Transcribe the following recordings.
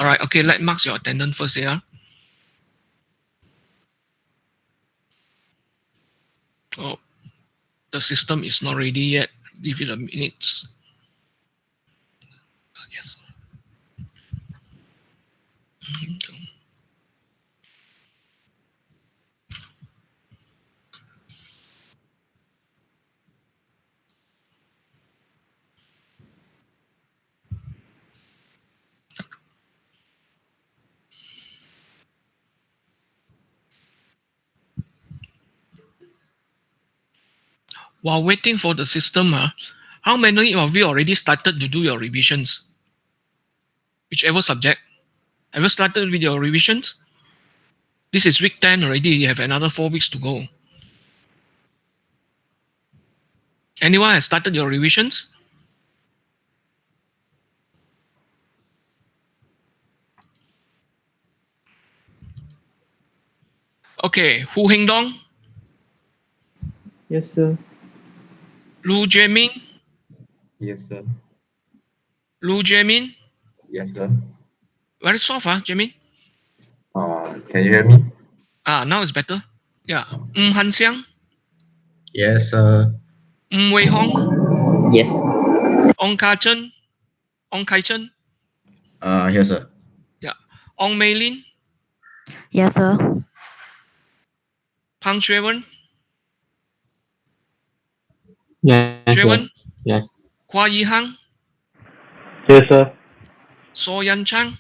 All right, okay, let mark your attendance first here. Oh, the system is not ready yet. Give it a minute. Yes. While waiting for the system, how many of you already started to do your revisions? Whichever subject. Have you started with your revisions? This is week 10 already. You have another 4 weeks to go. Anyone has started your revisions? Okay, Hu Heng Dong, Yes, sir. Lu Jiemin, Yes, sir. Lu Jiemin. Yes, sir. Very soft, Jiemin. Can you hear me? Now it's better. Yeah. Han Xiang, Yes, sir. Wei Hong, Yes. Ong Kai Chen, Ong Kai Chen. Yes, sir. Yeah. Ong Mei Lin, Yes, sir. Pang Xue Wen, Yes, Xue Wen, yes. Hua Yi Hang, Yes, sir. So Yan Chang.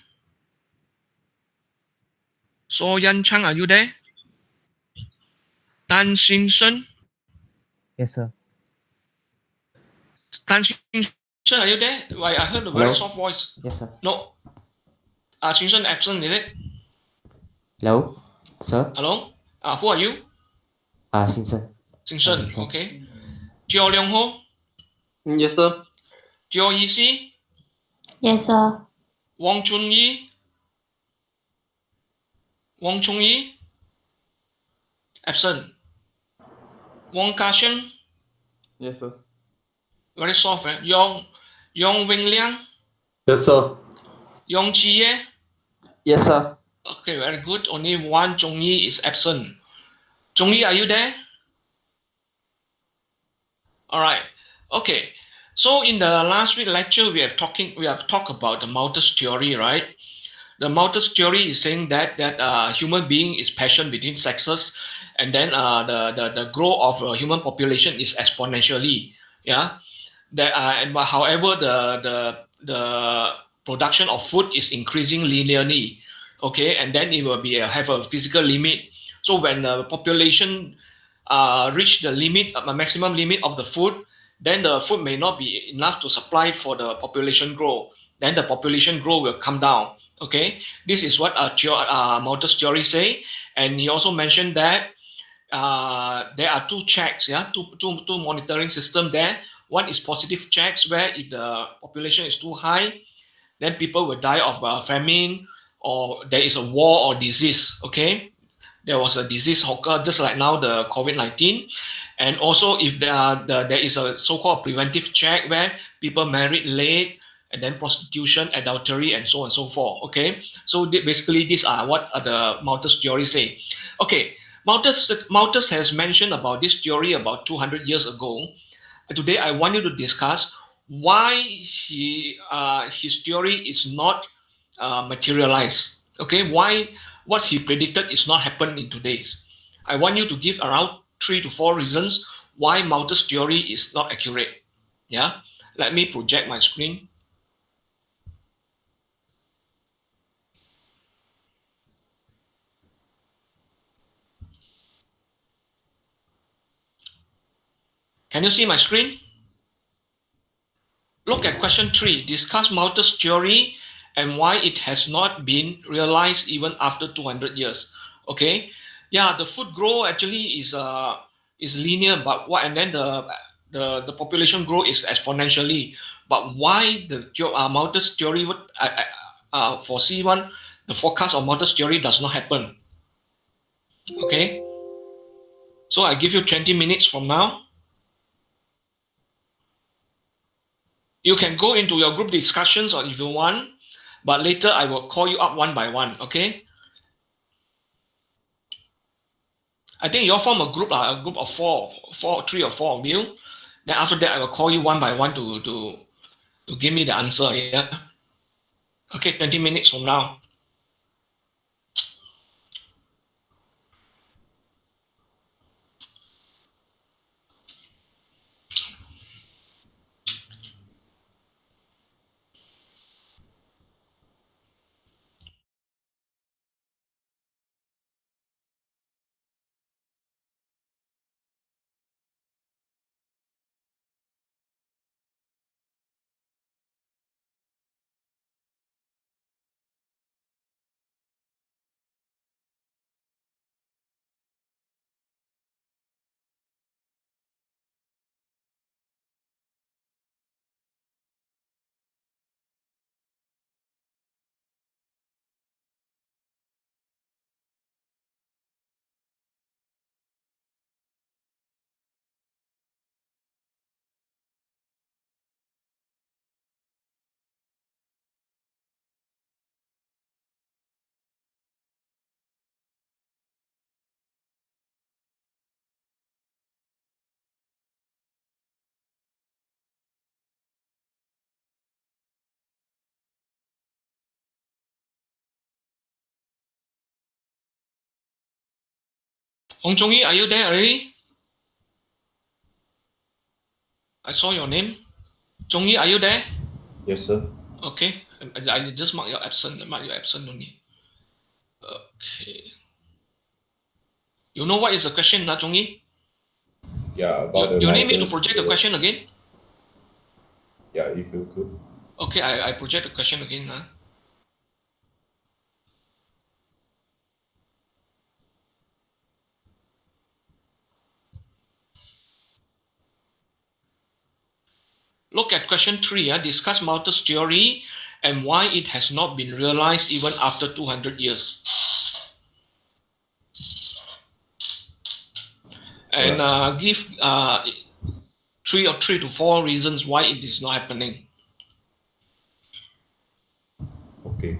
So Yan Chang, are you there? Tan Xin Shen. Yes, sir. Tan Xin Shen, are you there? Why I heard a very Hello? soft voice. Yes, sir. No. Xin Shen absent, is it? Hello, sir. Hello? Who are you? Simpson. Xin Shen, Xin Shen. okay. Teo Leong Ho, Yes, sir. Teo Yi Si, Yes, sir. Wong Chun Yi, Wong Chung Yi, absent. Wong Ka Shen, Yes, sir. very soft. Yong Wing Liang, Yes, sir. Yong Chi Ye. Yes, sir. Okay, very good. Only one Zhong Yi is absent. Zhong Yi, are you there? All right. Okay. So in the last week lecture, we have talked about the Malthus theory, right? The Malthus theory is saying that human being is passion between sexes, and then the growth of human population is exponentially. Yeah. That but however the production of food is increasing linearly. Okay, and then it will be have a physical limit. So when the population reach the limit, maximum limit of the food, then the food may not be enough to supply for the population growth. Then the population growth will come down. Okay, this is what Malthus theory say, and he also mentioned that there are two checks, two monitoring system there. One is positive checks, where if the population is too high, then people will die of famine, or there is a war or disease. Okay, there was a disease occur just like now the COVID-19, and also if there is a so-called preventive check where people married late, and then prostitution, adultery, and so on and so forth. Okay, so basically these are what the Malthus theory say. Okay, Malthus has mentioned about this theory about 200 years ago. Today I want you to discuss why his theory is not materialized. Okay, why what he predicted is not happened in today's. I want you to give around 3 to 4 reasons why Malthus theory is not accurate. Yeah, let me project my screen. Can you see my screen? Look at question 3. Discuss Malthus theory and why it has not been realized even after 200 years. Okay, yeah, the food growth actually is linear, but what, and then the population growth is exponentially. But why the Malthus theory would foresee one, the forecast of Malthus theory does not happen. Okay, so I give you 20 minutes from now. You can go into your group discussions, or if you want, But later I will call you up one by one, okay? I think you all form a group of three or four of you. Then after that, I will call you one by one to give me the answer. Yeah. Okay, 20 minutes from now. Hong Chong-yi, are you there already? I saw your name. Chong-yi, are you there? Yes, sir. Okay. I just mark your absent. Mark your absent only. Okay. You know what is the question, Chong-yi? Yeah, about the You need me to mountains. project the question again? Yeah, if you could. Okay, I project the question again. Look at question 3. Discuss Malthus theory and why it has not been realized even after 200 years. And Right. give 3 to 4 reasons why it is not happening. Okay.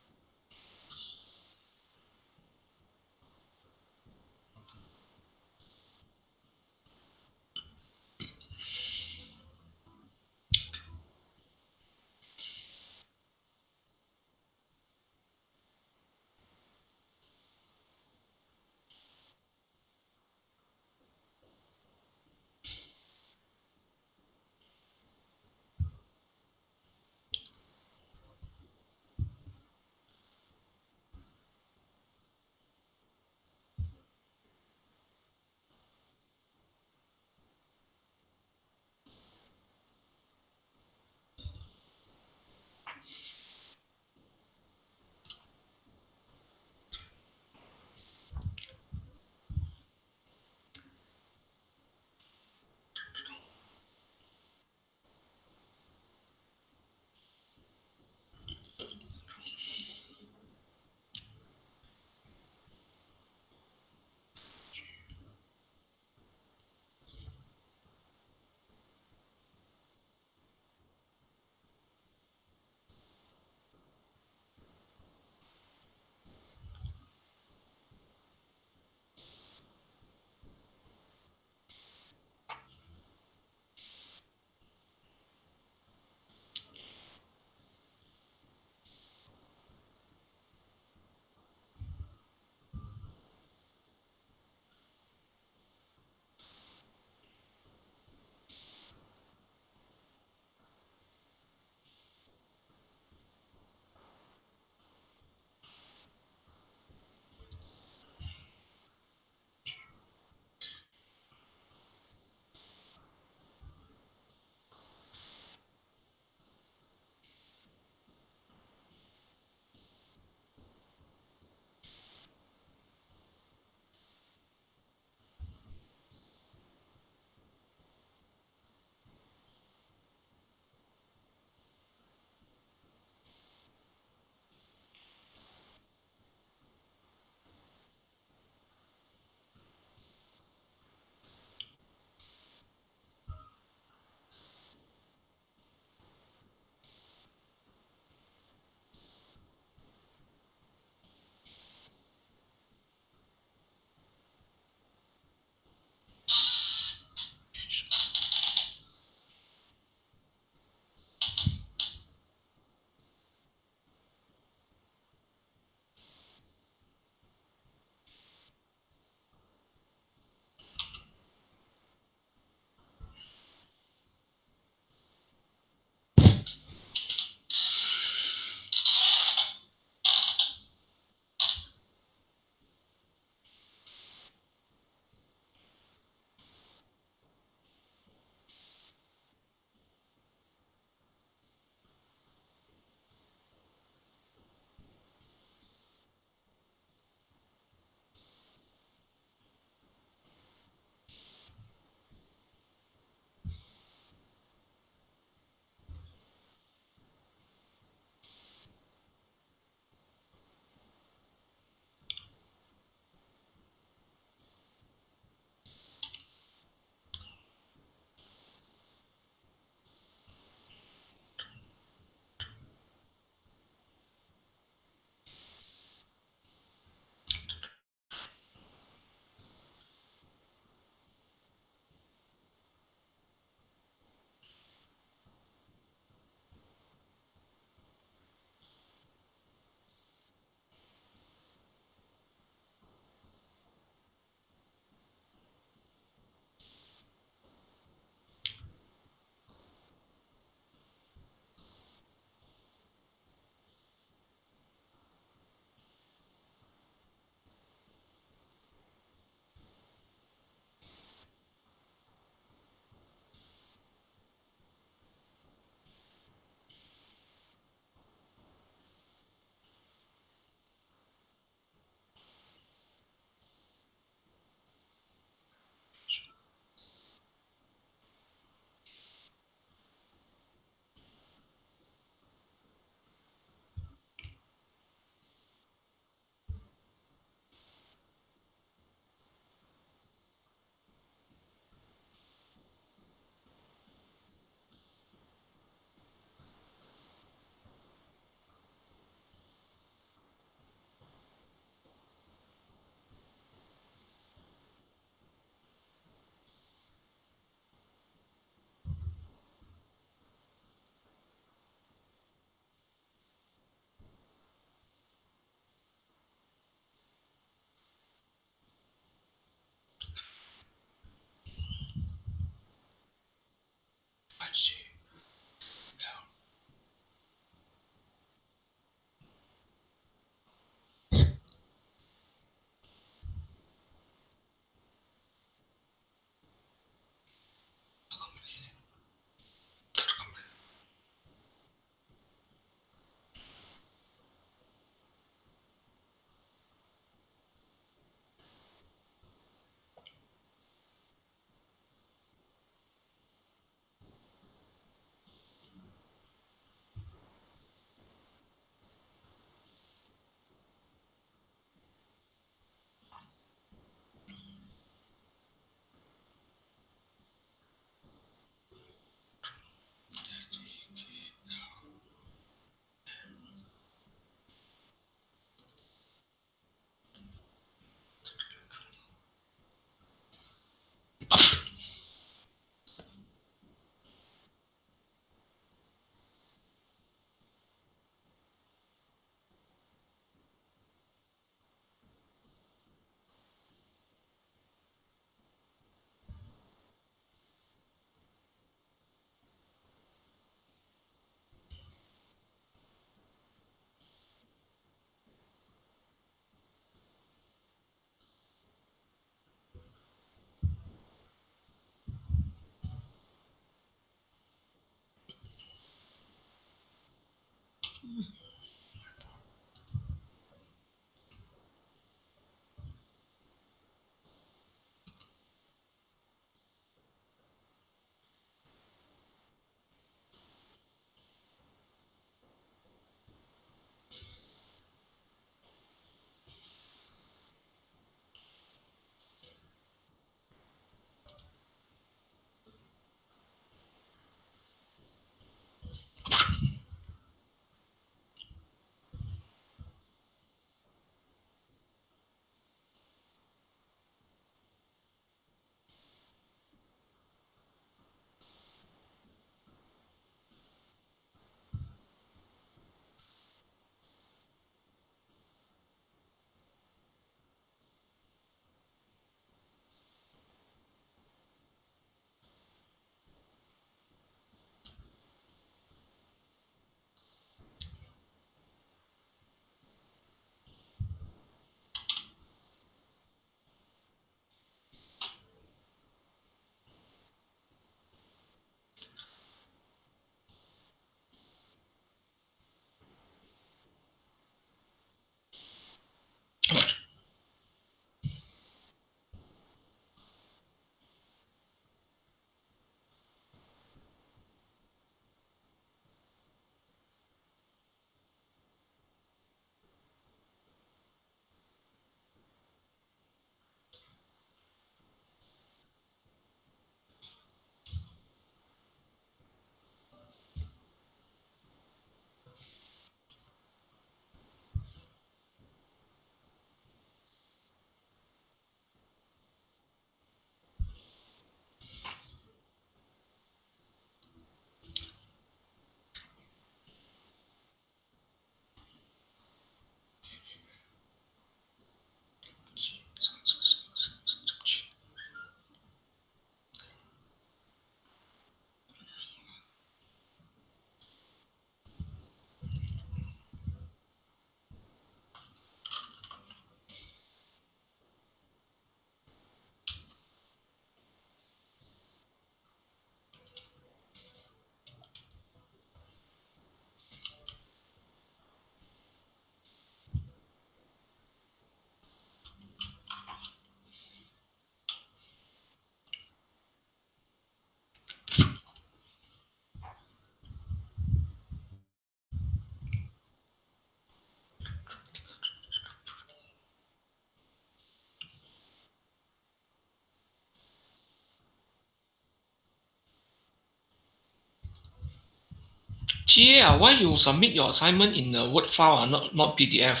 GA, why you submit your assignment in a Word file, not PDF?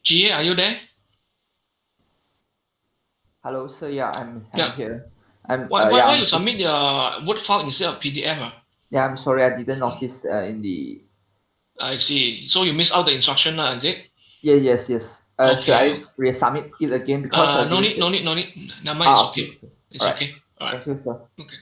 GA, are you there? Hello, sir. Yeah, I'm Yeah. here. I'm Why you I'm submit your Word file instead of PDF? yeah, I'm sorry, I didn't notice in the I see. So you miss out the instruction, is it? yes. Should Okay. I resubmit it again because No need, no need, no need. Never mind. It's okay. okay. It's All right. okay. All right. Thank you, sir. Okay.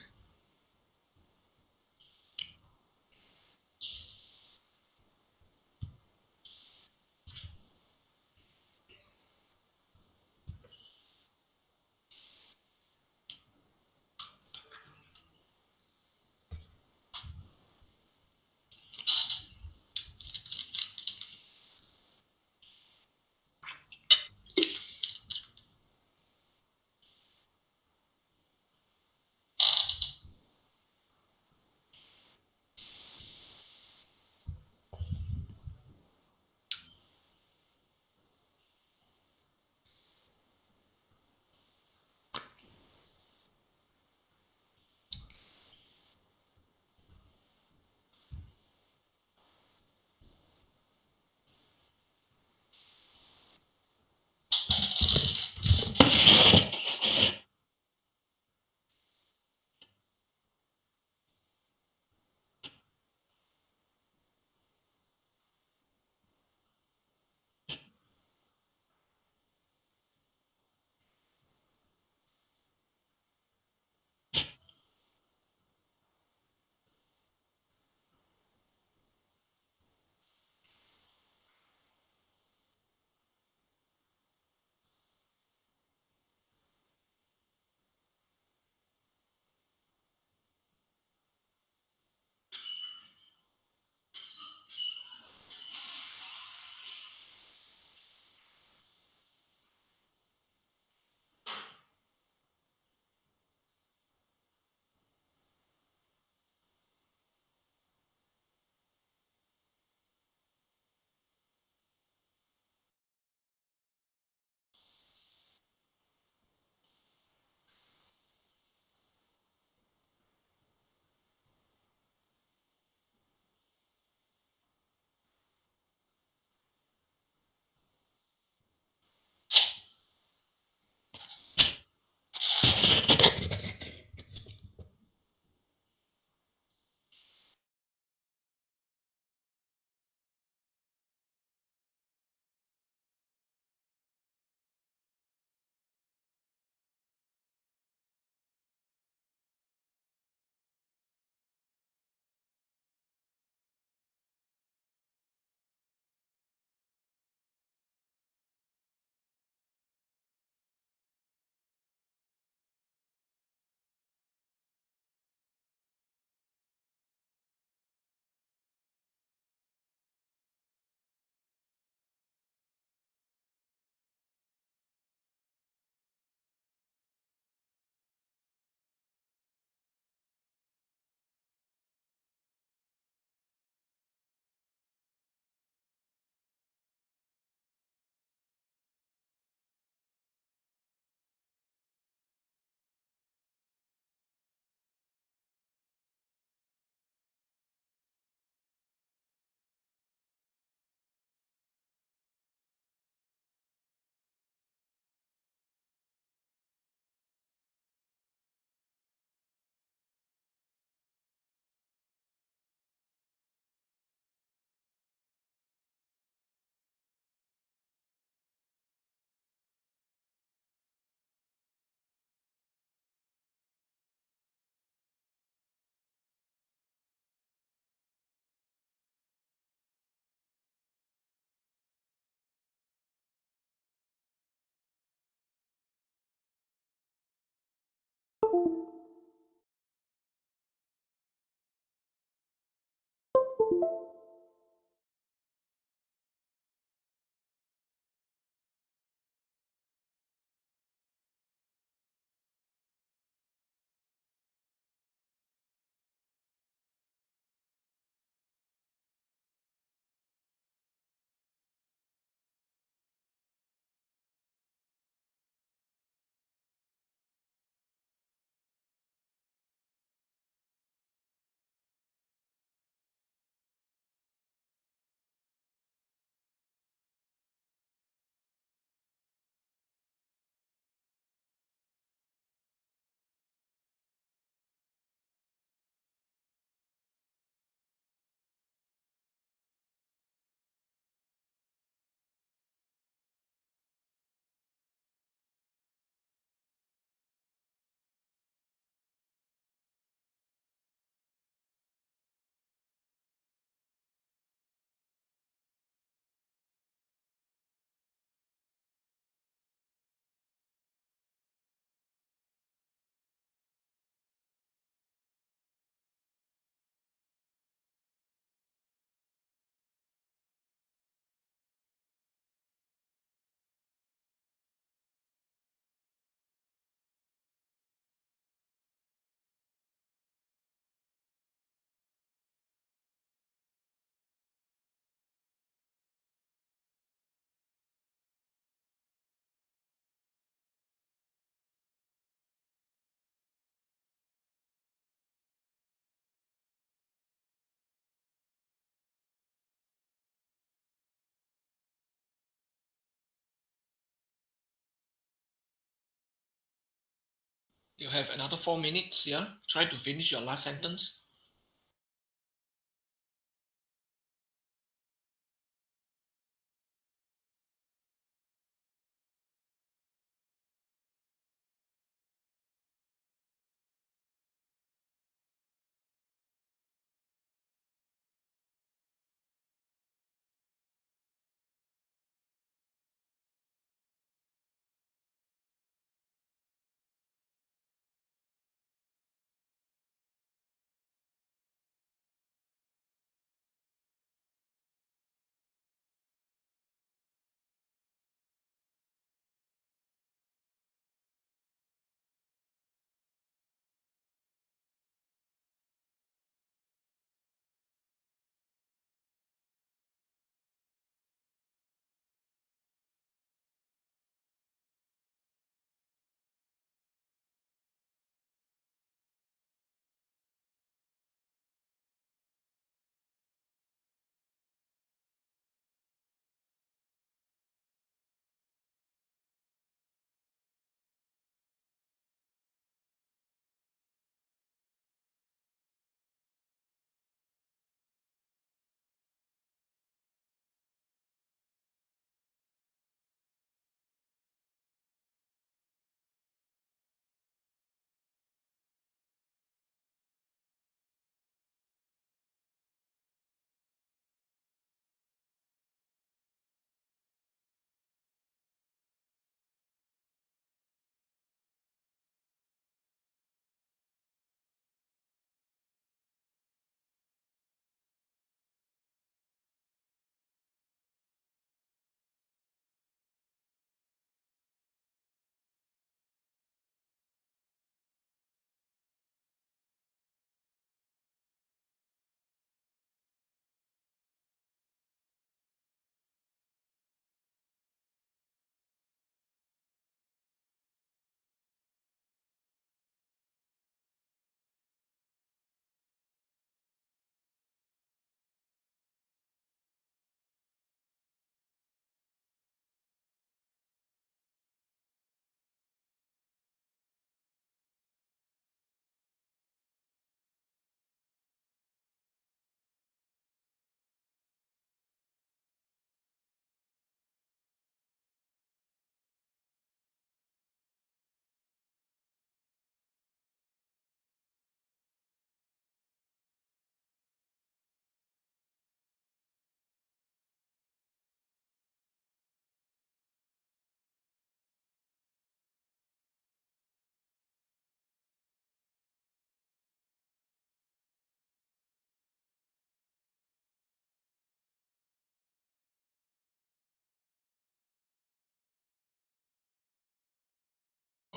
You have another 4 minutes. Yeah, try to finish your last sentence.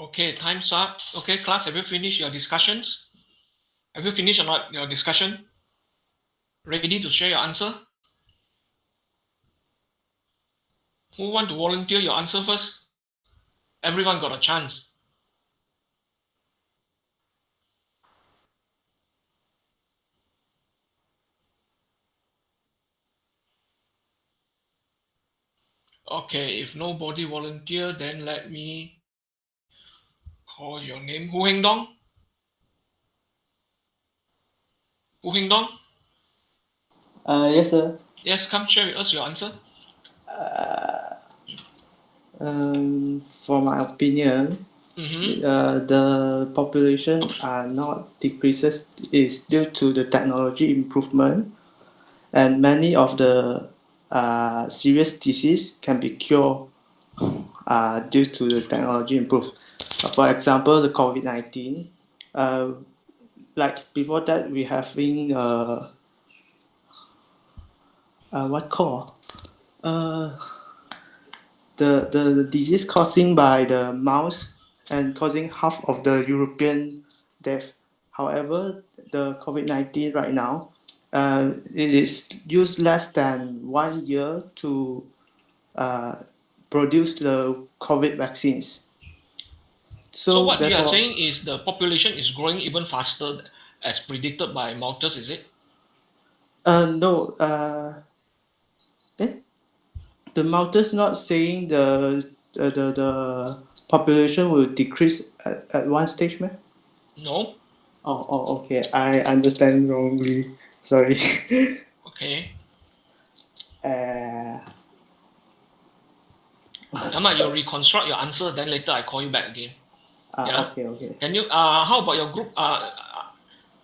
Okay, time's up. Okay, class, have you finished your discussions? Have you finished or not your discussion? Ready to share your answer? Who want to volunteer your answer first? Everyone got a chance. Okay, if nobody volunteer, then let me call your name. Hu Heng Dong? Hu Heng Dong? Yes, sir. Yes, come share with us your answer. For my opinion, Mm-hmm. the population are not decreases is due to the technology improvement, and many of the serious disease can be cured due to the technology improve. For example, the COVID-19. Like before that, we having what call the disease causing by the mouse and causing half of the European death. However, the COVID-19 right now, it is used less than 1 year to uh, produce the COVID vaccines. So So what you are therefore, saying is the population is growing even faster as predicted by Malthus, is it? no, the Malthus not saying the population will decrease at one stage, man? No. Okay. I understand wrongly. Sorry. Okay. uh, You reconstruct your answer, then later I call you back again. Yeah. Okay. Can you how about your group?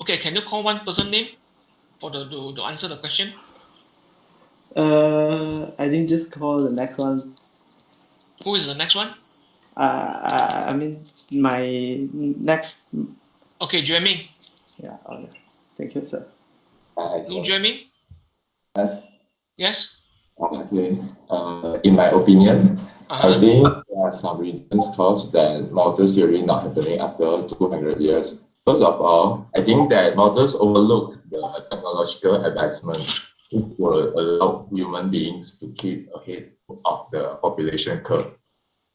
Okay, can you call one person name for to answer the question? I think just call the next one. Who is the next one? I mean my next. Okay, Jueming. Yeah. Okay. Thank you, sir. Lu Jueming? Yes. Yes. Okay. In my opinion, I Uh-huh. think there are some reasons cause that Malthus theory not happening after 200 years. First of all, I think that Malthus overlooked the technological advancement which will allow human beings to keep ahead of the population curve.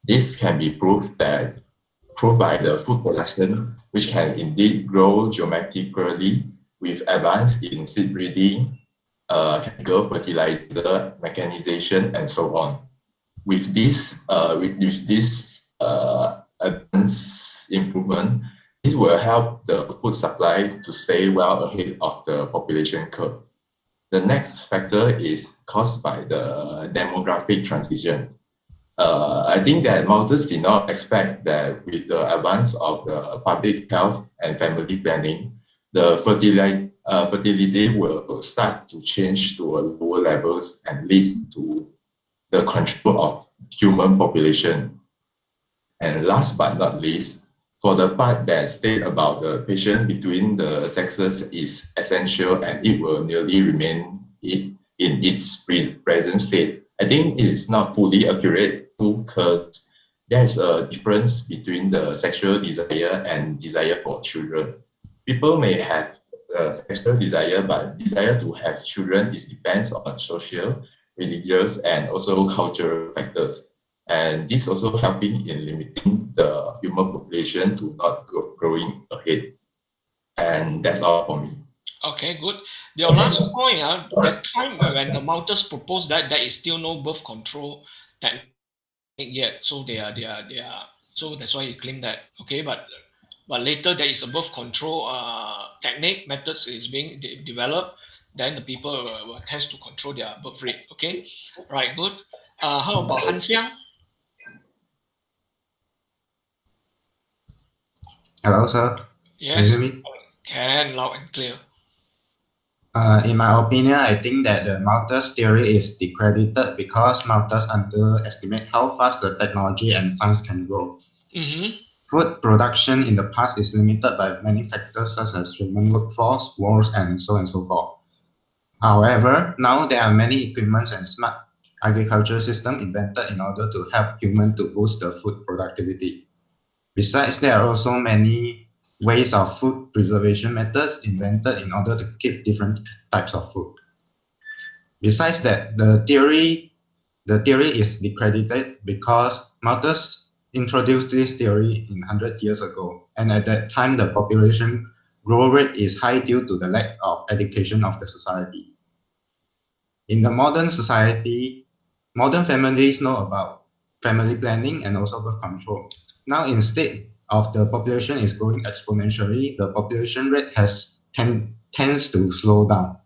This can be proved by the food production, which can indeed grow geometrically with advance in seed breeding, chemical fertilizer, mechanization, and so on. With this advanced improvement, this will help the food supply to stay well ahead of the population curve. The next factor is caused by the demographic transition. I think that Malthus did not expect that with the advance of the public health and family planning, the fertility will start to change to a lower levels and leads to the control of human population. And last but not least, for the part that state about the patient between the sexes is essential and it will nearly remain in its present state, I think it is not fully accurate because there's a difference between the sexual desire and desire for children. People may have sexual desire, but desire to have children is depends on social, religious, and also cultural factors. And this also helping in limiting the human population to not growing ahead. And that's all for me. Okay, good. Your last point, that time when the Malthus proposed that there is still no birth control technique yet, so they are so that's why you claim that. Okay, but later there is a birth control technique methods is being developed, then the people will test to control their birth rate. Okay, right, good. How about Han Xiang? Hello, sir. Can you Yes, hear me? can, loud and clear. In my opinion, I think that the Malthus theory is discredited because Malthus underestimate how fast the technology and science can grow. Mm-hmm. Food production in the past is limited by many factors such as human workforce, wars, and so forth. However, now there are many equipments and smart agriculture systems invented in order to help humans to boost the food productivity. Besides, there are also many ways of food preservation methods invented in order to keep different types of food. Besides that, the theory is discredited because Malthus introduced this theory 100 years ago, and at that time the population growth rate is high due to the lack of education of the society. In the modern society, modern families know about family planning and also birth control. Now, instead of the population is growing exponentially, the population rate tends to slow down.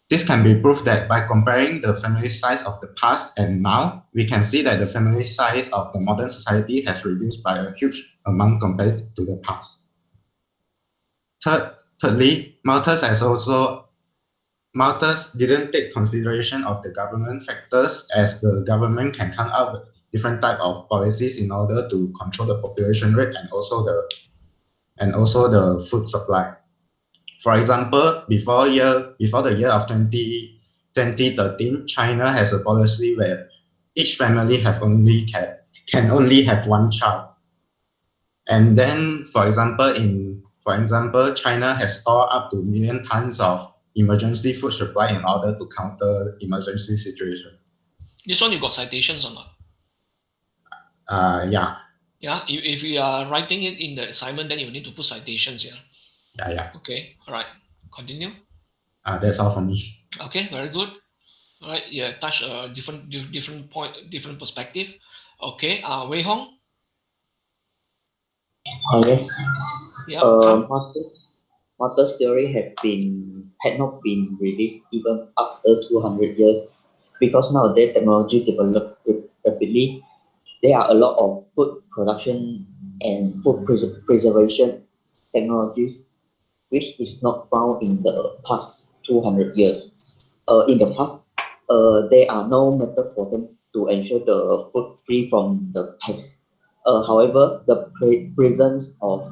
This can be proved that by comparing the family size of the past and now, we can see that the family size of the modern society has reduced by a huge amount compared to the past. Thirdly, Malthus didn't take consideration of the government factors as the government can come up with different type of policies in order to control the population rate and also the food supply. For example, before the year of 2013, China has a policy where each family can only have one child. And then, for example, China has stored up to 1,000,000 tons of emergency food supply in order to counter emergency situation. This one you got citations or not? Yeah. Yeah, if you are writing it in the assignment, then you need to put citations here. Yeah. Okay, all right. Continue. That's all from me. Okay, very good. All right, yeah, touch a different point, different perspective. Okay, Wei Hong. Yes. Yeah, come. Malthus theory had not been released even after 200 years because nowadays technology developed rapidly. There are a lot of food production and food preservation technologies which is not found in the past 200 years. In the past, there are no method for them to ensure the food free from the pests. However, the presence of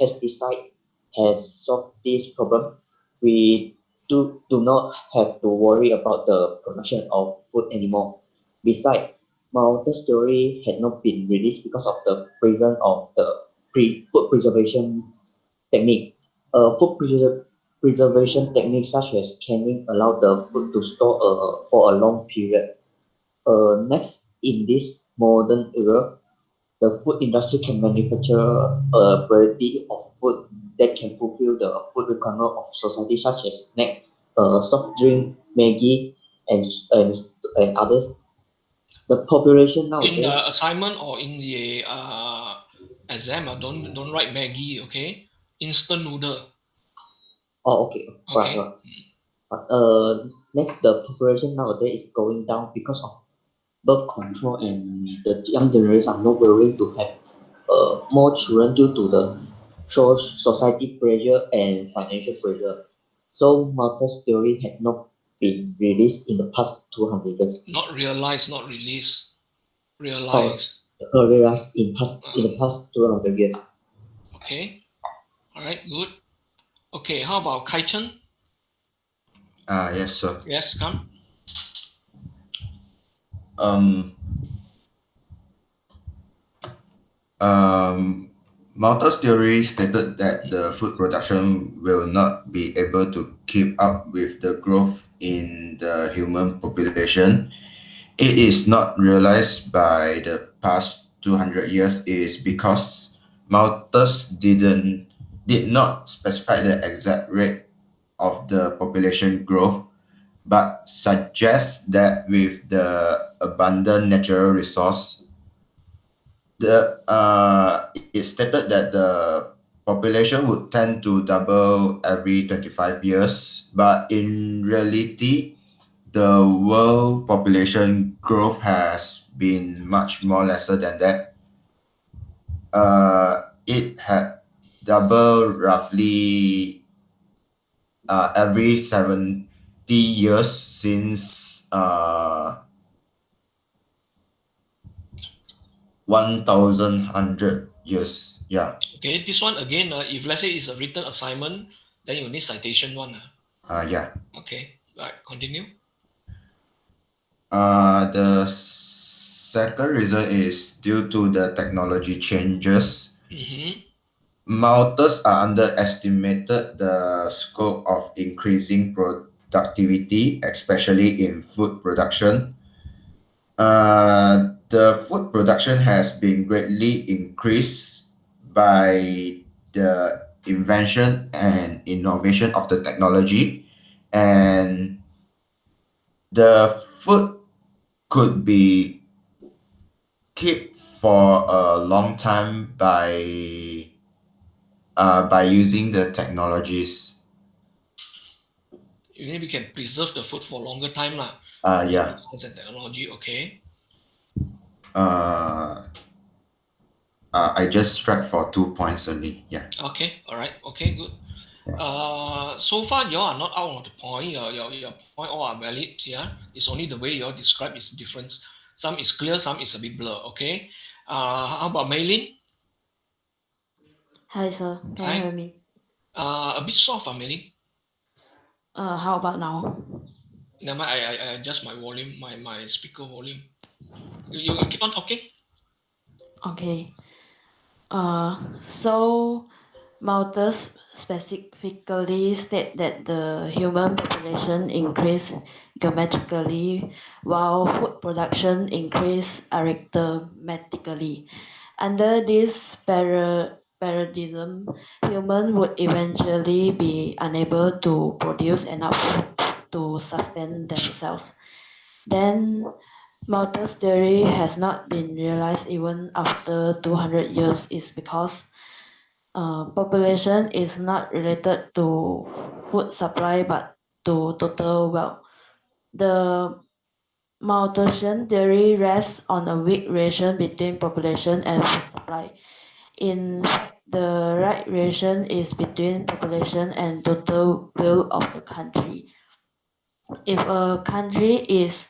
pesticide has solved this problem. We do not have to worry about the production of food anymore. Besides, Malthus theory had not been released because of the presence of the food preservation technique. Preservation techniques such as canning allow the food to store for a long period. Next, in this modern era, the food industry can manufacture a variety of food that can fulfill the food requirement of society, such as snack, soft drink, Maggie, and and, and others. The population In the nowadays. assignment or in the exam, don't write Maggie, okay? Instant noodle, Oh, okay, right, okay? right. Next, the population nowadays is going down because of birth control, and the young generation are not willing to have more children due to the society pressure and financial pressure. So Marcus theory had not been released in the past 200 years, Not realize, not release, or realize. realized in Uh, the past 200 years. okay, all right, good. Okay, how about Kaichen? Yes, sir. Yes, come. Um, Malthus theory stated that the food production will not be able to keep up with the growth in the human population. It is not realized by the past 200 years is because Malthus did not specify the exact rate of the population growth, but suggests that with the abundant natural resource, it stated that the population would tend to double every 25 years, but in reality, the world population growth has been much more lesser than that. It had doubled roughly every 70 years since 1100 years. Yeah. Okay, this one again, if let's say it's a written assignment, then you need citation one. Yeah. Okay, right, continue. The second reason is due to the technology changes. Mm-hmm. Malters are underestimated the scope of increasing productivity, especially in food production. The food production has been greatly increased by the invention and innovation of the technology, and the food could be kept for a long time by using the technologies. Maybe we can preserve the food for longer time lah. Yeah. Science and technology, okay. Uh, I just struck for 2 points only. Yeah. Okay, all right, okay, good. So far you all are not out of the point. Your point all are valid. Yeah, it's only the way you all describe is different. Some is clear, some is a bit blur. Okay. How about Maylin? Hi, sir. Can you Hi. hear me? A bit soft, Maylin. How about now? Never mind, I adjust my volume, my speaker volume. You keep on talking. Okay. So Malthus specifically state that the human population increased geometrically while food production increased arithmetically. Under this paradigm, humans would eventually be unable to produce enough food to sustain themselves. Then Malthus theory has not been realized even after 200 years is because population is not related to food supply but to total wealth. The Maltation theory rests on a weak relation between population and food supply. In fact, the right relation is between population and total wealth of the country. If a country is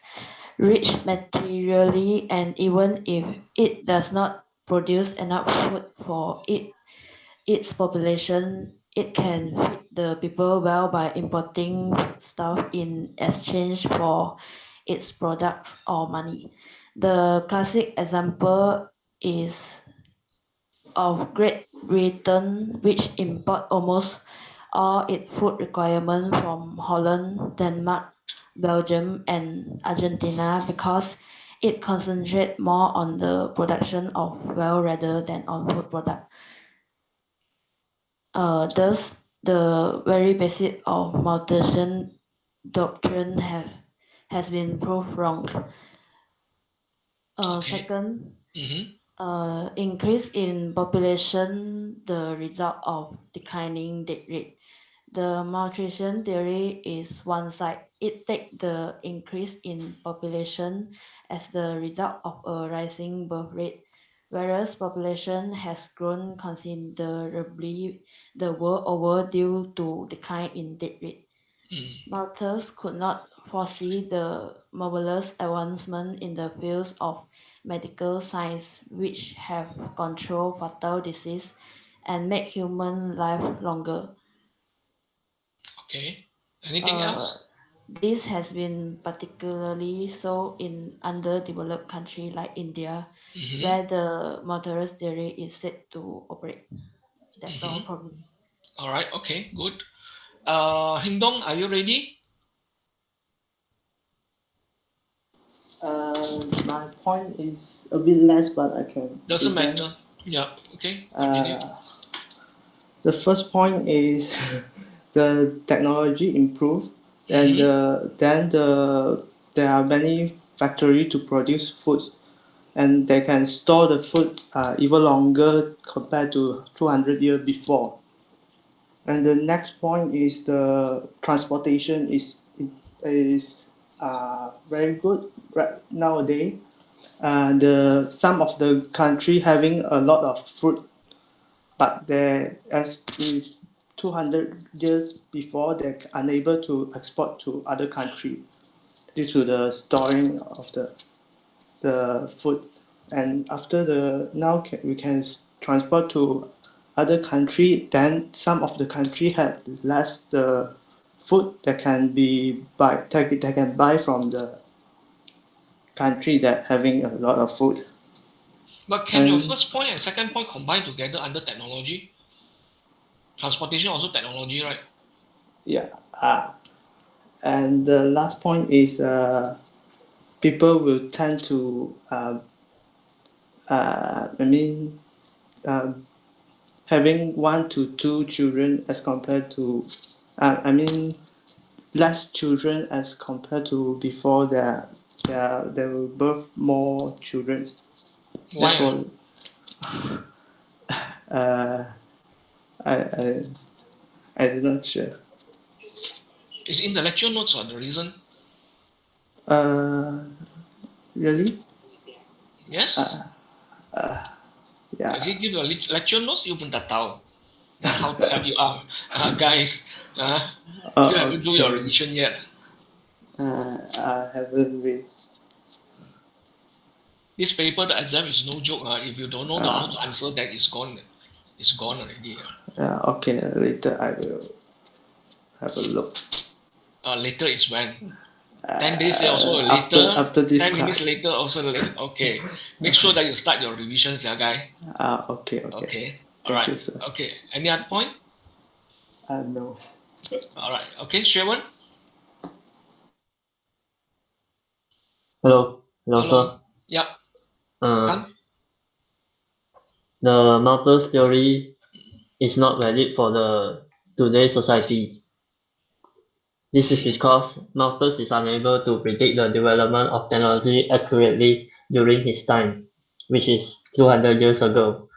rich materially and even if it does not produce enough food for its population, it can feed the people well by importing stuff in exchange for its products or money. The classic example is of Great Britain, which import almost all its food requirement from Holland, Denmark, Belgium, and Argentina because it concentrates more on the production of wealth rather than on food product. Thus, the very basis of Malthusian doctrine has been proved wrong. Okay. Second, Mm-hmm. increase in population, the result of declining death rate. The malnutrition theory is one side. It takes the increase in population as the result of a rising birth rate, whereas population has grown considerably the world over due to decline in death rate. Malthus could not foresee the marvelous advancement in the fields of medical science which have controlled fatal disease and make human life longer. Okay. Anything else? This has been particularly so in underdeveloped countries like India, where the Malthus theory is said to operate. That's all from me. All right. Okay. Good. Hindong, are you ready? My point is a bit less, but I can Doesn't present. matter. Yeah. Okay. Continue. The first point is the technology improved, and there are many factories to produce food, and they can store the food even longer compared to 200 years before. And the next point is the transportation is very good right nowadays. The some of the country having a lot of fruit, but they as with 200 years before they're unable to export to other country due to the storing of the food. And after the now we can transport to other country, then some of the country had less the food that can be they can buy from the country that having a lot of food. But can your And first point and second point combine together under technology? Transportation also technology, right? yeah, and the last point is people will tend to I mean having 1 to 2 children as compared to I mean less children as compared to before there will birth more children. Why? Therefore, uh, I I'm not sure. Is in the lecture notes or the reason? Uh, really? Yes. Yeah. Does he give you a lecture notes? You pun tak tahu. Then how to help you out, guys? Still haven't do your Okay. revision yet. I haven't read. This paper, the exam is no joke. If you don't know how to answer that, it's gone. It's gone already. Yeah. Okay. Later I will have a look. Later is when? 10 days later also later. After this 10 minutes class. later also later. Okay. Make sure that you start your revisions, yeah, guy. Okay. Okay. All Thank right. you, sir. Okay. Any other point? No. All right. Okay, Sherwin. Hello, Hello. sir. Yep. Uh, the Malthus theory is not valid for the today's society. This is because Malthus is unable to predict the development of technology accurately during his time, which is 200 years ago.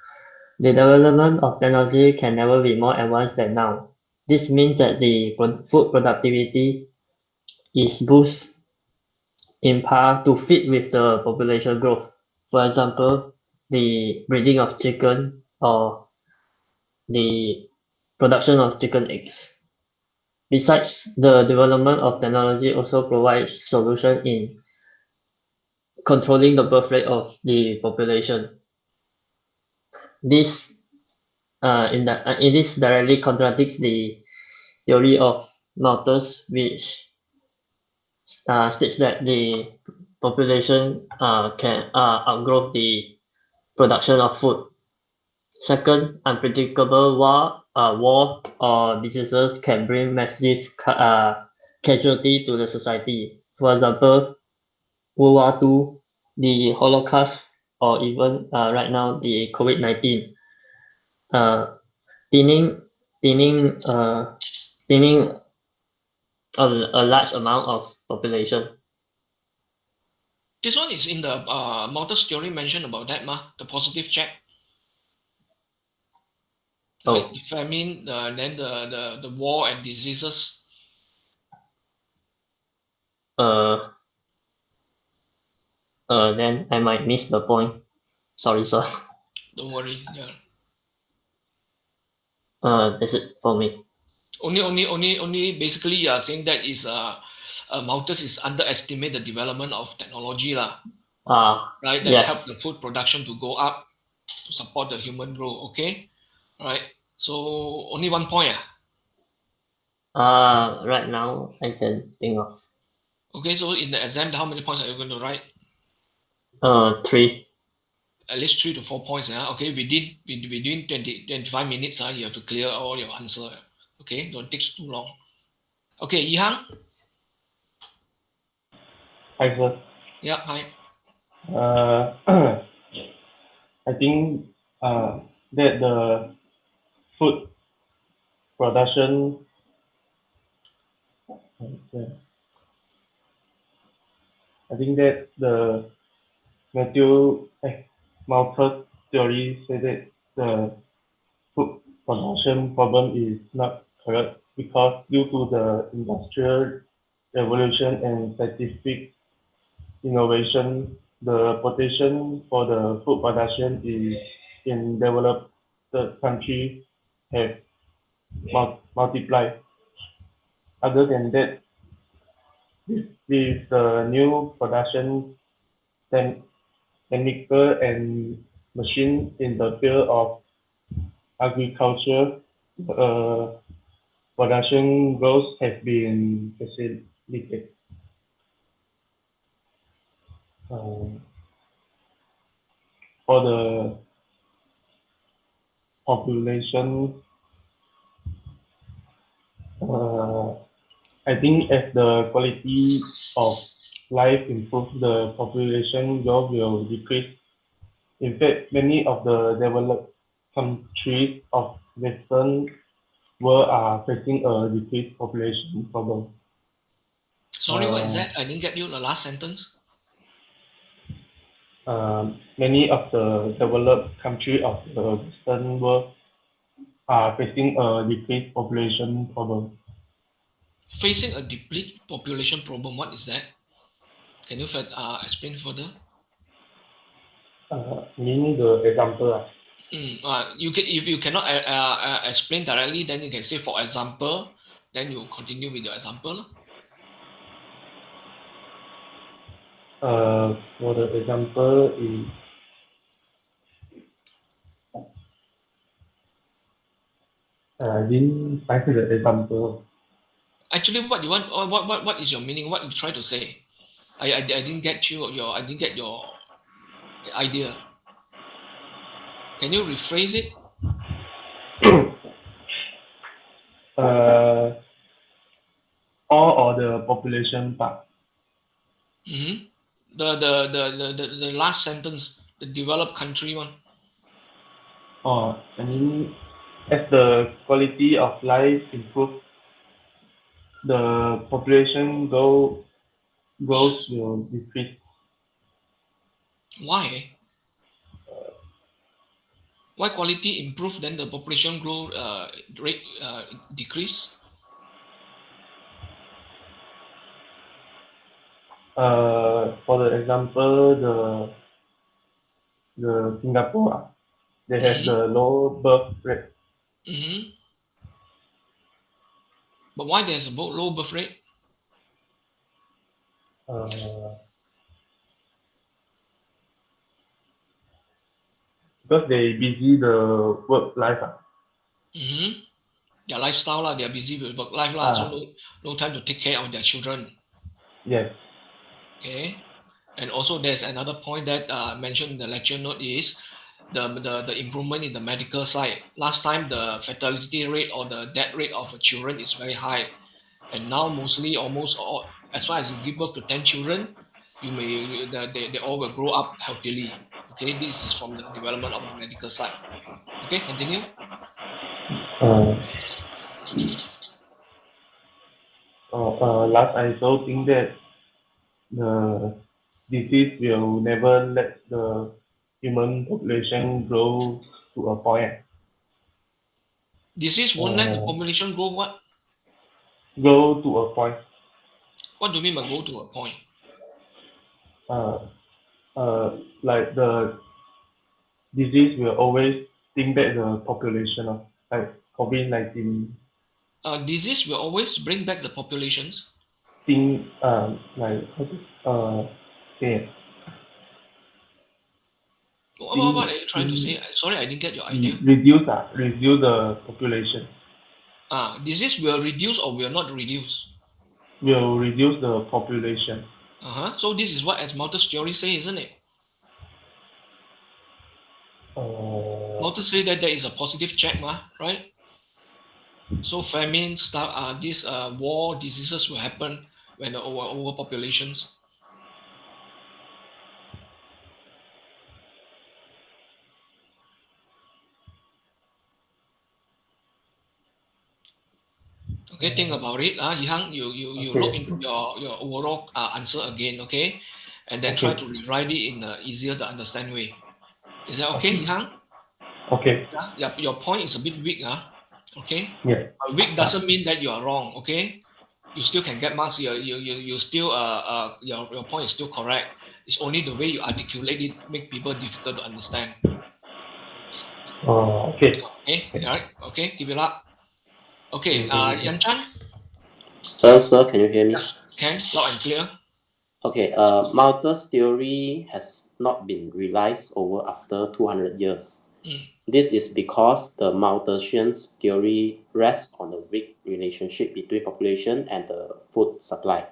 The development of technology can never be more advanced than now. This means that the food productivity is boosted in part to fit with the population growth. For example, the breeding of chicken or the production of chicken eggs. Besides, the development of technology also provides solution in controlling the birth rate of the population. This this directly contradicts the theory of Malthus, which states that the population can outgrow the production of food. Second, unpredictable war or diseases can bring massive casualty to the society. For example, World War II, the Holocaust, or even right now the COVID-19, uh, thinning, thinning, thinning a large amount of population. This one is in the Malthus theory mentioned about that, the positive check. Right? Oh, The famine, then the war and diseases. uh, then I might miss the point. Sorry, sir. Don't worry. Yeah. That's it for me. Only. Basically, you are saying that is Malthus is underestimate the development of technology, lah. Right? That help the Yes. food production to go up to support the human growth. Okay. Right. So only 1 point. Right now I can think of Okay. So in the exam, how many points are you going to write? 3. At least 3 to 4 points. Okay. Within 25 minutes. You have to clear all your answer. Okay. Don't take too long. Okay. Yihang. Hi, sir. Yeah. Hi. I think that the food production, I think that the Malthus theory said that the food production problem is not correct because due to the industrial revolution and scientific innovation, the potential for the food production is in developed country have multiplied. Other than that, with the new production technical and machine in the field of agriculture, uh, production growth has been facilitated. Uh, for the population, uh, I think as the quality of life improves, the population growth will decrease. In fact, many of the developed countries of Western world are facing a decreased population problem. Sorry, what is Uh, that? I didn't get you the last sentence. Many of the developed countries of the Western world are facing a decreased population problem. Facing a deplete population problem. What is that? Can you explain further? Meaning the example, You can, if you cannot explain directly, then you can say for example. Then you continue with your example. for the example is I didn't find the example. Actually, what you want? What is your meaning? What you try to say? I didn't get your I didn't get your idea. Can you rephrase it? uh, all or the population part. Mm-hmm. The last sentence, the developed country one. I mean, as the quality of life improves, the population growth will decrease. Why? Why quality improve then the population growth rate decrease? For the example, the Singapore, they have Mm-hmm. the low birth rate. Mm-hmm. But why there's a low birth rate? Uh, because they busy the work life. Mm-hmm. Their lifestyle lah, they are busy with work life lah, so Ah, no time to take care of their children. yes. Okay. And also there's another point that mentioned in the lecture note is the improvement in the medical side. Last time the fatality rate or the death rate of children is very high, and now mostly almost all, as far as you give birth to 10 children, they all will grow up healthily. Okay, this is from the development of the medical side. Okay, continue. Uh, Last I also think that the disease will never let the human population grow to a point. Disease won't let the Uh, population grow. Grow to a point. What do you mean by go to a point? Uh, like the disease will always think that the population of like COVID-19 Disease will always bring back the populations. think like how to say What are you trying to say? Sorry, I didn't get your idea. reduce the population. Disease will reduce or will not reduce. Will reduce the population. So this is what as Malthus theory say, isn't it? Malthus say that there is a positive check, right? So famine, stuff, these war, diseases will happen when the overpopulations. Okay, think about it. Yang, you look Okay. into your overall answer again, okay, and then try Okay. to rewrite it in a easier to understand way. Is that okay, Yang? Okay. Yeah, your point is a bit weak, okay. Yeah. Weak doesn't mean that you are wrong, okay. You still can get marks. You still your point is still correct. It's only the way you articulate it make people difficult to understand. Okay. Okay, all right. Okay, keep it up. Okay, Yan Chan. Hello, sir. Can you hear me? Yeah, can loud and clear. Okay. Malthus theory has not been realized over after 200 years. This is because the Malthusian theory rests on a weak relationship between population and the food supply.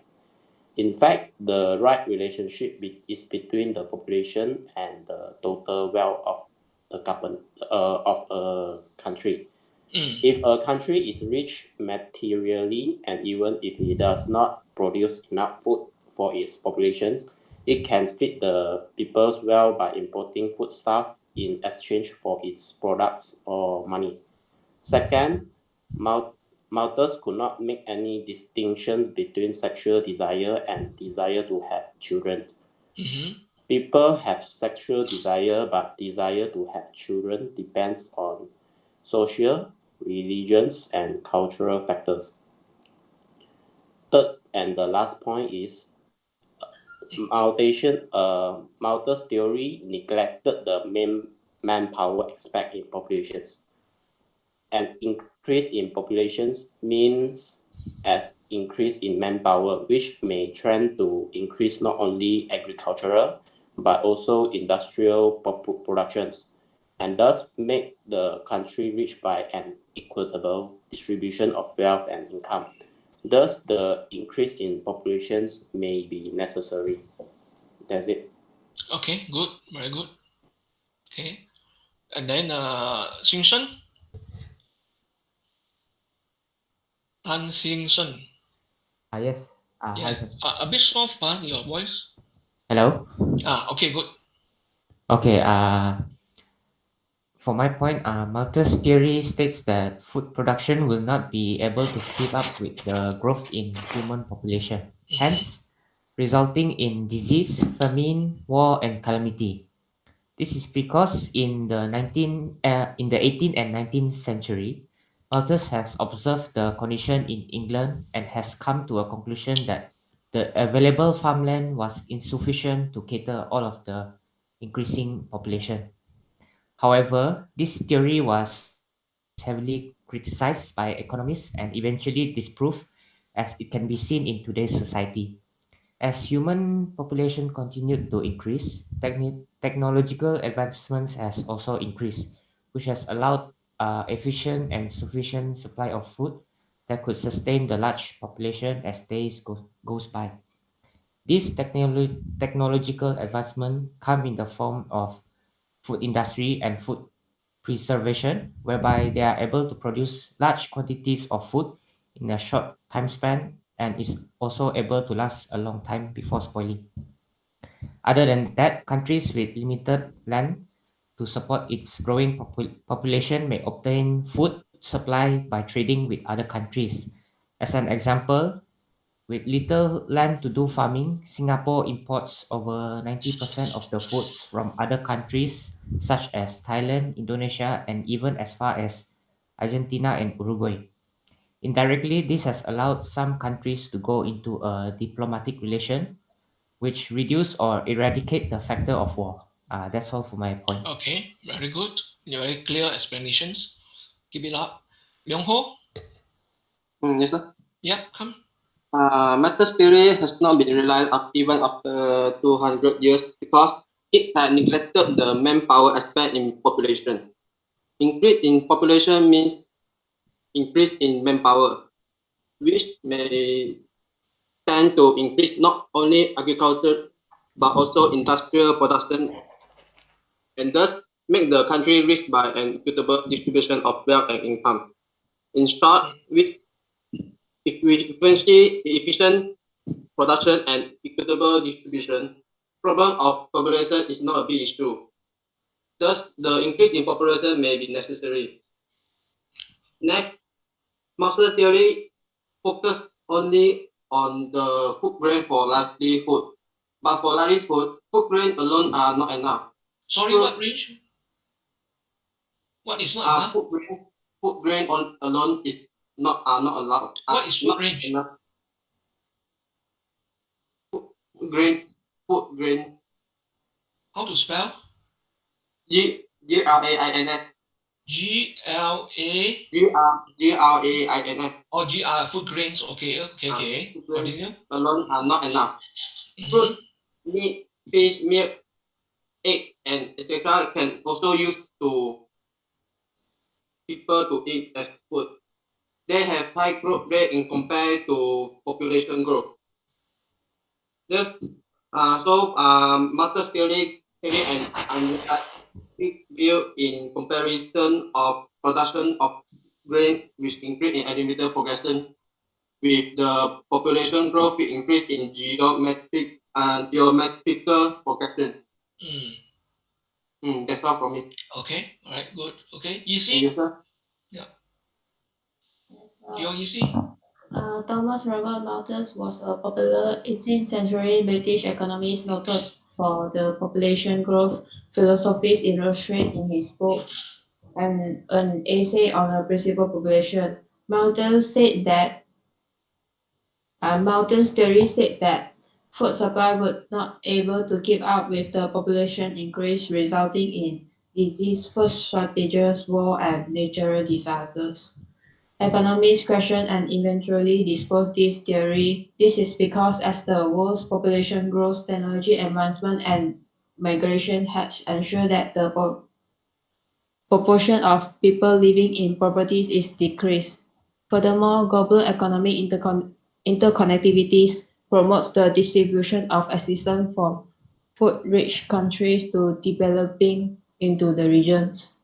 In fact, the right relationship is between the population and the total wealth of the of a country. If a country is rich materially and even if it does not produce enough food for its populations, it can feed the peoples well by importing foodstuff in exchange for its products or money. Second, Malthus could not make any distinction between sexual desire and desire to have children. People have sexual desire, but desire to have children depends on social, religions, and cultural factors. Third and the last point is Malthus theory neglected the main manpower aspect in populations. An increase in populations means as increase in manpower, which may trend to increase not only agricultural but also industrial productions, and thus make the country rich by an equitable distribution of wealth and income. Thus, the increase in populations may be necessary. That's it. Okay, good, very good. Okay, and then Xing Shen, Tan Xing Shen. Yes. Yeah, Hi, sir. a bit soft, your voice. Hello. Okay, good. Okay. For my point, Malthus theory states that food production will not be able to keep up with the growth in human population, hence resulting in disease, famine, war, and calamity. This is because in the 18th and 19th century, Malthus has observed the condition in England and has come to a conclusion that the available farmland was insufficient to cater all of the increasing population. However, this theory was heavily criticized by economists and eventually disproved, as it can be seen in today's society. As human population continued to increase, technological advancements has also increased, which has allowed efficient and sufficient supply of food that could sustain the large population as goes by. These technological advancements come in the form of food industry and food preservation, whereby they are able to produce large quantities of food in a short time span and is also able to last a long time before spoiling. Other than that, countries with limited land to support its growing population may obtain food supply by trading with other countries. As an example, with little land to do farming, Singapore imports over 90% of the foods from other countries such as Thailand, Indonesia, and even as far as Argentina and Uruguay. Indirectly, this has allowed some countries to go into a diplomatic relation, which reduce or eradicate the factor of war. That's all for my point. Okay, very good. Very clear explanations. Keep it up. Leong Ho? Yes, sir. Yep, come. Matters theory has not been realized even after 200 years because it had neglected the manpower aspect in population. Increase in population means increase in manpower, which may tend to increase not only agriculture but also industrial production and thus make the country rich by an equitable distribution of wealth and income. In short, with efficient production and equitable distribution, problem of population is not a big issue. Thus, the increase in population may be necessary. Next, master theory focus only on the food grain for livelihood. But for livelihood, food grain alone are not enough. Sorry, what range? What is not enough? Food grain alone is not allowed. What is food range? Enough. Food grain. How to spell? Grains. G-L-A? Grains. Oh, food grains. Okay. Continue. Alone are not enough. Mm-hmm. Fruit, meat, fish, milk, egg, and etc. can also use to people to eat as food. They have high growth rate in compared to population growth. Thus, Marcus theory and view in comparison of production of grain which increase in agricultural progression with the population growth will increase in geometrical progression. That's all from me. Okay, all right, good. Okay, easy. Yeah. You're easy. Thomas Robert Malthus was a popular 18th century British economist noted for the population growth philosophies illustrated in his book and an essay on a principal population. Malthus' theory said that food supply would not able to keep up with the population increase, resulting in disease, food shortages, war, and natural disasters. Economists question and eventually dispose this theory. This is because as the world's population grows, technology advancement and migration has ensured that the proportion of people living in properties is decreased. Furthermore, global economic interconnectivities promotes the distribution of assistance from food-rich countries to developing into the regions.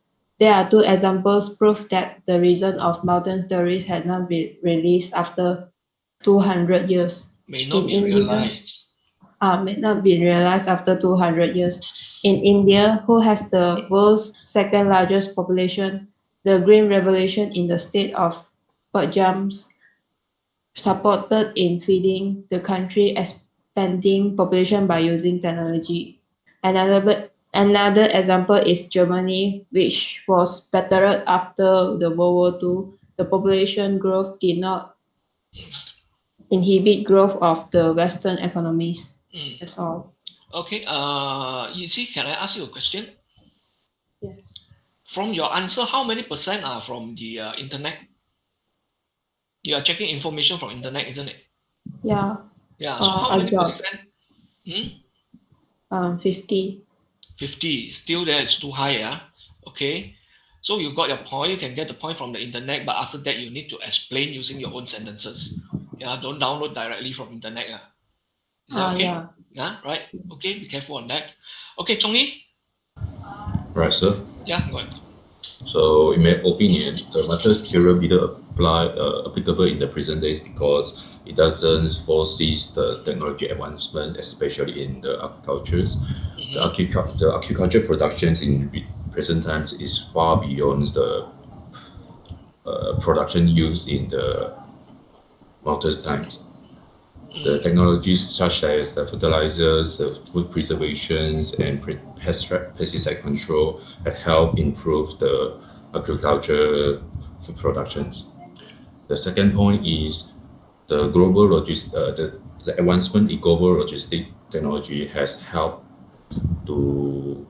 There are two examples proof that the reason of mountain theories had not been released after 200 years. May not In be India, realized. may not be realized after 200 years. In India, who has the world's second largest population, the Green Revolution in the state of Punjab supported in feeding the country expanding population by using technology. Another example is Germany, which was battered after the World War II. The population growth did not inhibit growth of the Western economies. That's all. Okay. You see, can I ask you a question? Yes. From your answer, how many percent are from the internet? You are checking information from internet, isn't it? Yeah. Yeah. So how I many got percent? 50. 50. Still there is too high, yeah. Okay. So you got your point. You can get the point from the internet, but after that you need to explain using your own sentences. Yeah. Don't download directly from internet. Yeah. Is that okay? Yeah. Yeah. Right. Okay. Be careful on that. Okay, Chongi. Right, sir. Yeah. Go ahead. So, in my opinion, the Matter's theory better applicable in the present days because it doesn't foresees the technology advancement, especially in the agricultures. The agriculture productions in present times is far beyond the production used in the Matter's times. The technologies such as the fertilizers, the food preservations, and pesticide control have helped improve the agriculture food productions. The second point is the advancement in global logistic technology has helped to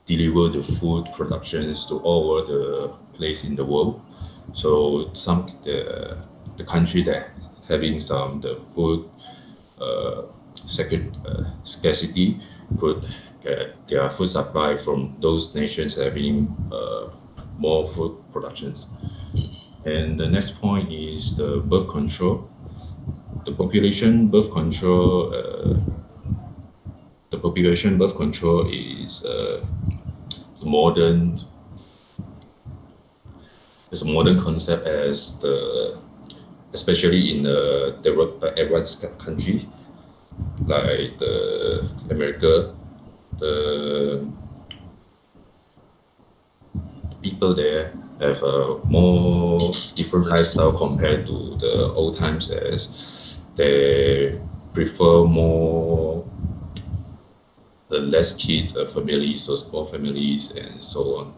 deliver the food productions to all over the place in the world. So the country that having some the food scarcity could get their food supply from those nations having more food productions. And the next point is the birth control. The population birth control. The population birth control is modern. It's a modern concept as especially in the developed advanced country like the America, the people there have a more different lifestyle compared to the old times as they prefer more less kids, families, so small families, and so on.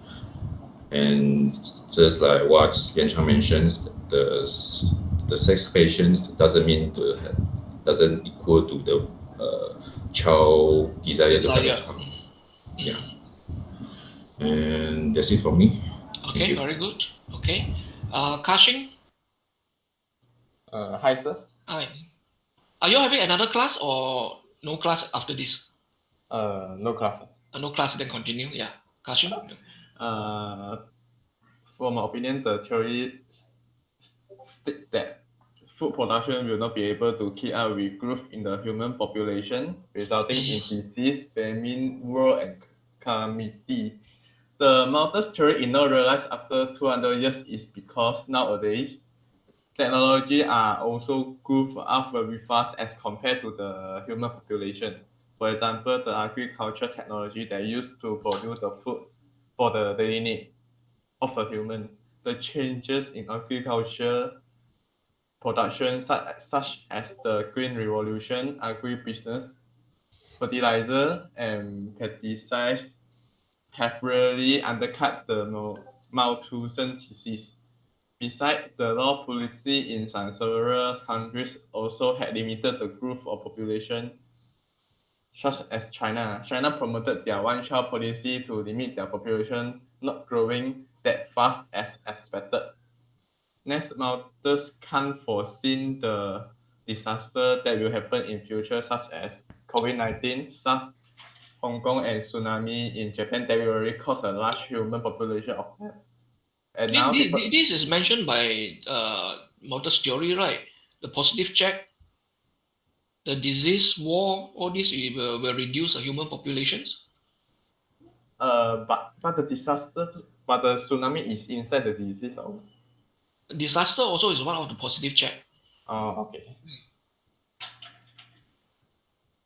And just like what Yan Chang mentions, the sex patients doesn't equal to the child desire to have a child. Yeah. And that's it from me. Okay, very good. Okay. Kashing? Hi, sir. Hi. Are you having another class or no class after this? No class. No class, then continue. Yeah. Kashing? For my opinion, the theory states that food production will not be able to keep up with growth in the human population, resulting in disease, famine, war, and calamity. The Malthus theory is not realized after 200 years is because nowadays technology are also grow up very fast as compared to the human population. For example, the agriculture technology that used to produce the food for the daily need of the human. The changes in agriculture production such as the Green Revolution, agribusiness, fertilizer, and pesticides have really undercut the Malthusian thesis. Besides, the law policy in several countries also had limited the growth of population, such as China. China promoted their one-child policy to limit their population not growing that fast as expected. Next, Malthus can't foresee the disaster that will happen in future, such as COVID-19, SARS, Hong Kong, and tsunami in Japan that will already cause a large human population of death. And now people, This is mentioned by Malthus theory, right? The positive check, the disease, war, all this will reduce the human populations. but the disaster, but the tsunami is inside the disease. Disaster also is one of the positive check. Oh, okay.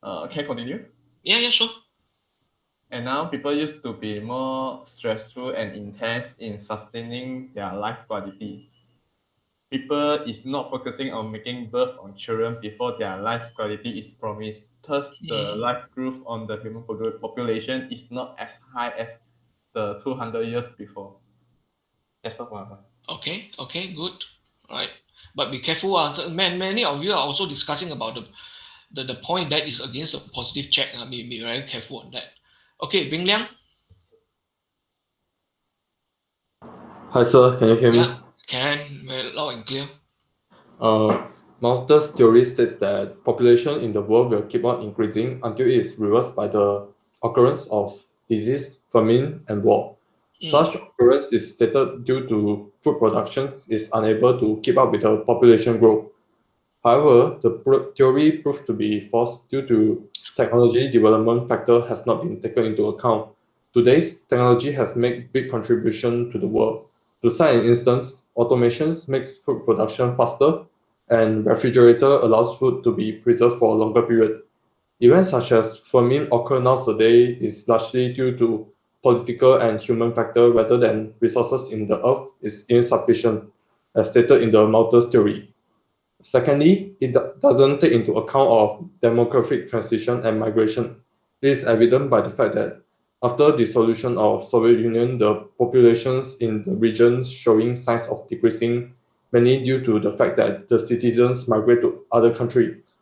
Can I continue? Yeah, sure. And now people used to be more stressful and intense in sustaining their life quality. people is not focusing on making birth on children before their life quality is promised. Thus, the life growth on the human population is not as high as the 200 years before. That's all. Okay, okay, good. Right. But be careful. Many of you are also discussing about the point that is against a positive check. Be very careful on that. Okay, Bing Liang. Hi sir, can you hear Yeah, me? can very loud and clear. Malthus theory states that population in the world will keep on increasing until it is reversed by the occurrence of disease, famine, and war. Such occurrence is stated due to food production is unable to keep up with the population growth. However, the theory proved to be false due to technology development factor has not been taken into account. Today's technology has made big contribution to the world. To cite an instance, automation makes food production faster, and refrigerator allows food to be preserved for a longer period. Events such as famine occur nowadays is largely due to political and human factor rather than resources in the earth is insufficient, as stated in the Malthus theory. Secondly, it doesn't take into account of demographic transition and migration. This is evident by the fact that after dissolution of Soviet Union, the populations in the regions showing signs of decreasing, mainly due to the fact that the citizens migrate to other countries.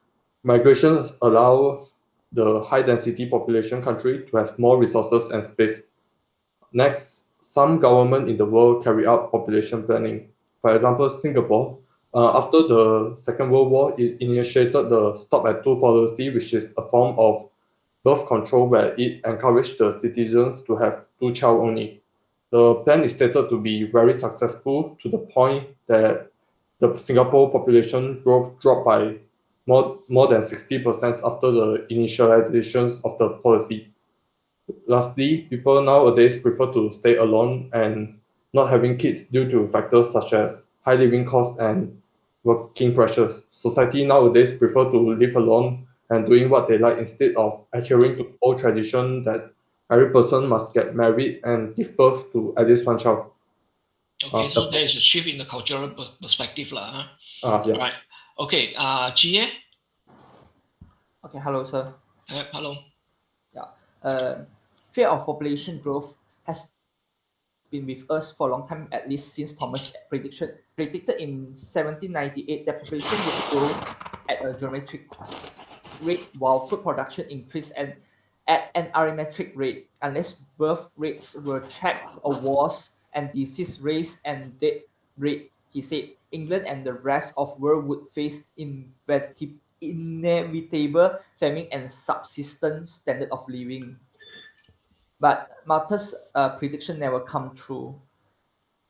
Migrations allow the high density population country to have more resources and space. Next, some government in the world carry out population planning. For example, Singapore, after the Second World War, it initiated the Stop at Two policy, which is a form of birth control where it encouraged the citizens to have two child only. The plan is stated to be very successful to the point that the Singapore population growth dropped by more than 60% after the initializations of the policy. Lastly, people nowadays prefer to stay alone and not having kids due to factors such as high living costs and working pressures. Society nowadays prefer to live alone and doing what they like instead of adhering to old tradition that every person must get married and give birth to at least one child. Okay, so there is a shift in the cultural perspective, lah. Yeah. Right. Okay. Jie. Okay, hello, sir. Hello. Yeah. Fear of population growth has been with us for a long time, at least since Thomas predicted in 1798 that population would grow at a geometric rate while food production increased at an arithmetic rate, unless birth rates were checked or wars and disease rates and death rate. He said England and the rest of world would face inevitable famine and subsistence standard of living. But Malthus' prediction never come true.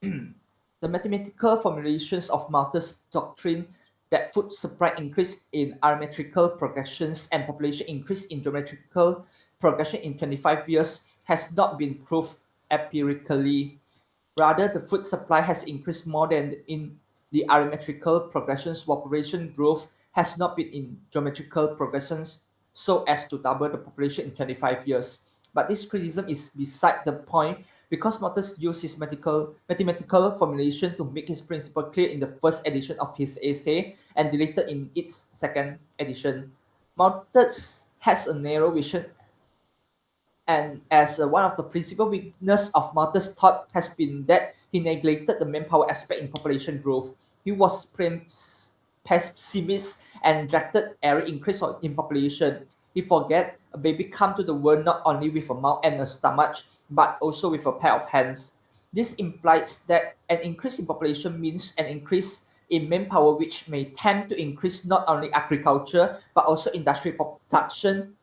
The mathematical formulations of Malthus' doctrine that food supply increase in arithmetical progressions and population increase in geometrical progression in 25 years has not been proved empirically. Rather, the food supply has increased more than in the arithmetical progressions, while population growth has not been in geometrical progressions so as to double the population in 25 years. But this criticism is beside the point because Malthus used his mathematical formulation to make his principle clear in the first edition of his essay and deleted in its second edition. Malthus has a narrow vision, and as one of the principal weakness of Malthus' thought has been that he neglected the manpower aspect in population growth. He was pessimist and rejected every increase in population. He forget a baby come to the world not only with a mouth and a stomach, but also with a pair of hands. This implies that an increase in population means an increase in manpower, which may tend to increase not only agriculture but also industrial production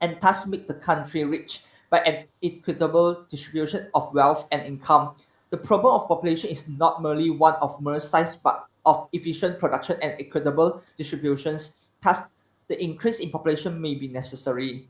and thus make the country rich by an equitable distribution of wealth and income. The problem of population is not merely one of mere size but of efficient production and equitable distributions. Thus, the increase in population may be necessary.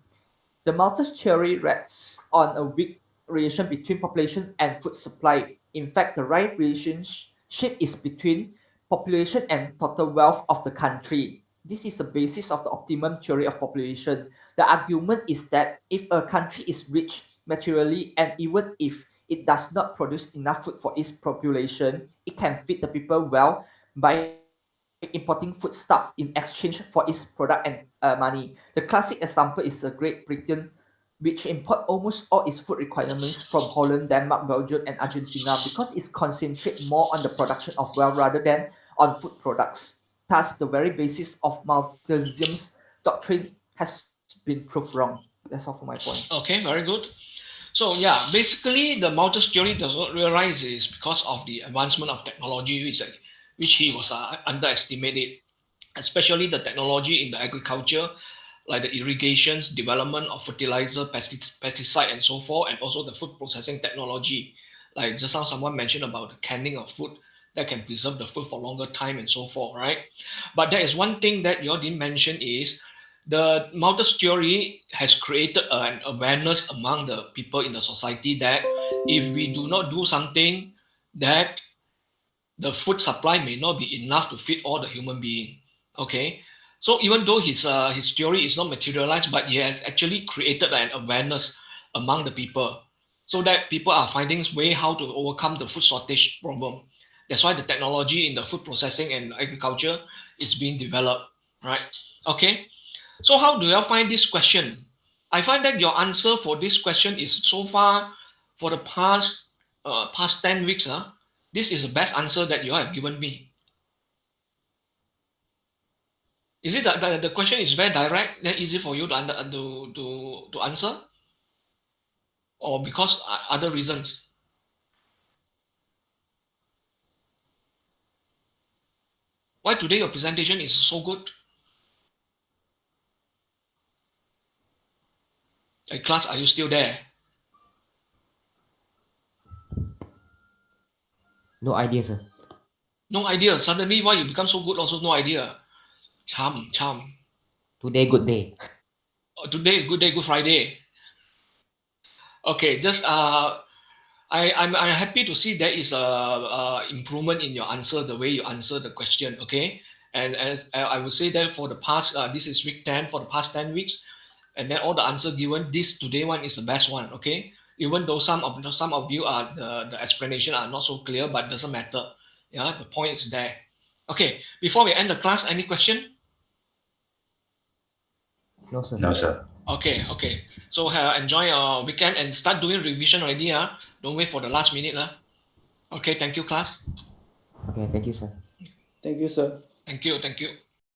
The Malthus theory rests on a weak relation between population and food supply. In fact, the right relationship is between population and total wealth of the country. This is the basis of the optimum theory of population. The argument is that if a country is rich materially and even if it does not produce enough food for its population, it can feed the people well by importing foodstuff in exchange for its product and money. The classic example is the Great Britain, which import almost all its food requirements from Holland, Denmark, Belgium, and Argentina because it concentrates more on the production of wealth rather than on food products. Thus, the very basis of Malthusian's doctrine has been proved wrong. That's all for my point. Okay, very good. So yeah, basically the Malthus theory does not realize is because of the advancement of technology, which he was underestimated, especially the technology in the agriculture, like the irrigations, development of fertilizer, pesticide, and so forth, and also the food processing technology. Like just now someone mentioned about the canning of food that can preserve the food for longer time and so forth, right? But there is one thing that you didn't mention is the Malthus theory has created an awareness among the people in the society that if we do not do something, that the food supply may not be enough to feed all the human being. Okay, so even though his theory is not materialized, but he has actually created an awareness among the people, so that people are finding way how to overcome the food shortage problem. That's why the technology in the food processing and agriculture is being developed, right? Okay, so how do you find this question? I find that your answer for this question is so far for the past 10 weeks, this is the best answer that you have given me. Is it that the question is very direct, then easy for you to answer? Or because other reasons? Why today your presentation is so good? Hey, class, are you still there? No idea, sir. No idea. Suddenly, why you become so good? Also, no idea. Charm. Today, good day. Today, good day, good Friday. Okay, just I'm happy to see there is a improvement in your answer, the way you answer the question. Okay, and as I would say that for the past, this is week 10 for the past 10 weeks, and then all the answer given, this today one is the best one. Okay, even though some of you are the explanation are not so clear, but doesn't matter. Yeah, the point is there. Okay, before we end the class, any question? No, sir. No, sir. Okay. So enjoy your weekend and start doing revision already. Don't wait for the last minute. Okay, thank you, class. Okay, thank you, sir. Thank you, sir. Thank you.